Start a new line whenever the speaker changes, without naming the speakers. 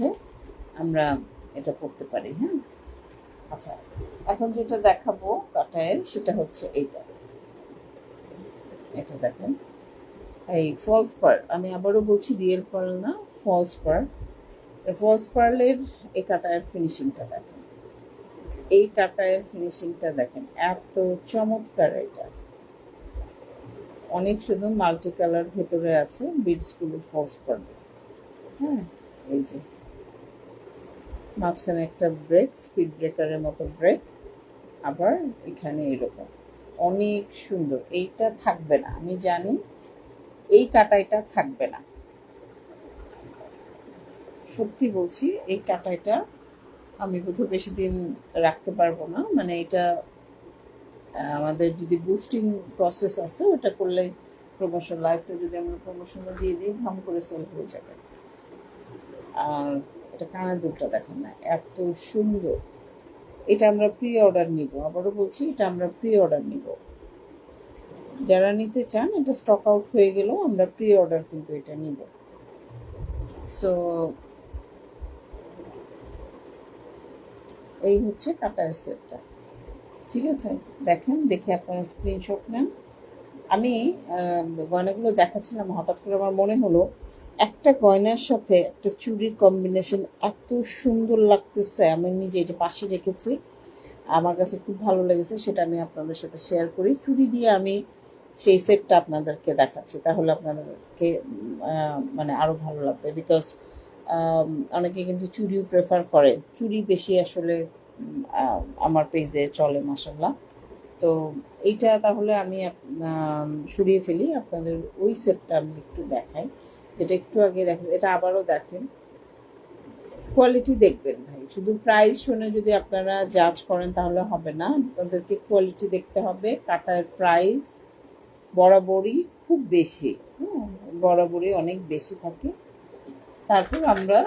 সাথে আমরা এটা করতে পারি। হ্যাঁ, আচ্ছা, এখন যেটা দেখাবো কাটায়ের সেটা হচ্ছে এইটা। এটা দেখেন, এই ফলস পার্ল, আমি আবারও বলছি রিয়েল পার্ল না, ফলস পার্ল। ফলস পার্লের এই কাটায়ের ফিনিশিংটা দেখেন, এই কাটায়ের ফিনিশিংটা দেখেন, এত চমৎকার। এটা অনেক শুধু মাল্টি কালার ভেতরে আছে বিডসগুলো ফলস পার্ল। হ্যাঁ, এই যে মাঝখানে একটা ব্রেক, স্পিড ব্রেকারের মতো ব্রেক, আবার এখানে এরকম অনেক সুন্দর। এইটা থাকবে না, আমি জানি এই কাটাইটা থাকবে না, সত্যি বলছি। এই কাটাইটা আমি বোধহয় বেশি দিন রাখতে পারবো না। মানে এটা আমাদের যদি বুস্টিং প্রসেস আছে ওটা করলে প্রমোশন, লাইফটা যদি আমরা প্রমোশনে দিয়ে দিই ধাম করে সেল হয়ে যাবে। আর এটা কানের দুলটা দেখেন না, এত সুন্দর। এটা আমরা প্রি অর্ডার নিব, আবারও বলছি এটা আমরা প্রি অর্ডার নিব। যারা নিতে চান, এটা স্টক আউট হয়ে গেলেও আমরা প্রি অর্ডার কিন্তু এটা নিব। সো এই হচ্ছে কাটার সেটটা, ঠিক আছে? দেখেন, দেখে আপনারা স্ক্রিনশট নেন। আমি গয়নাগুলো দেখাচ্ছিলাম, হঠাৎ করে আমার মনে হলো একটা গয়নার সাথে একটা চুড়ির কম্বিনেশন এত সুন্দর লাগতেছে। আমি নিজে এটা পাশে রেখেছি, আমার কাছে খুব ভালো লেগেছে, সেটা আমি আপনাদের সাথে শেয়ার করি। চুড়ি দিয়ে আমি সেই সেটটা আপনাদেরকে দেখাচ্ছি, তাহলে আপনাদেরকে মানে আরও ভালো লাগবে। বিকজ অনেকে কিন্তু চুড়িও প্রেফার করে, চুড়ি বেশি আসলে আমার পেজে চলে মাশাআল্লাহ। তো এইটা তাহলে আমি সরিয়ে ফেলি, আপনাদের ওই সেটটা আমি একটু দেখাই, যেটা একটু আগে দেখেন। এটা আবারও দেখেন, কোয়ালিটি দেখবেন ভাই। শুধু প্রাইস শুনে যদি আপনারা জাজ করেন তাহলে হবে না, আপনাদেরকে কোয়ালিটি দেখতে হবে। কাটার প্রাইস বরাবরই খুব বেশি, বরাবরই অনেক বেশি থাকে। তারপর আমরা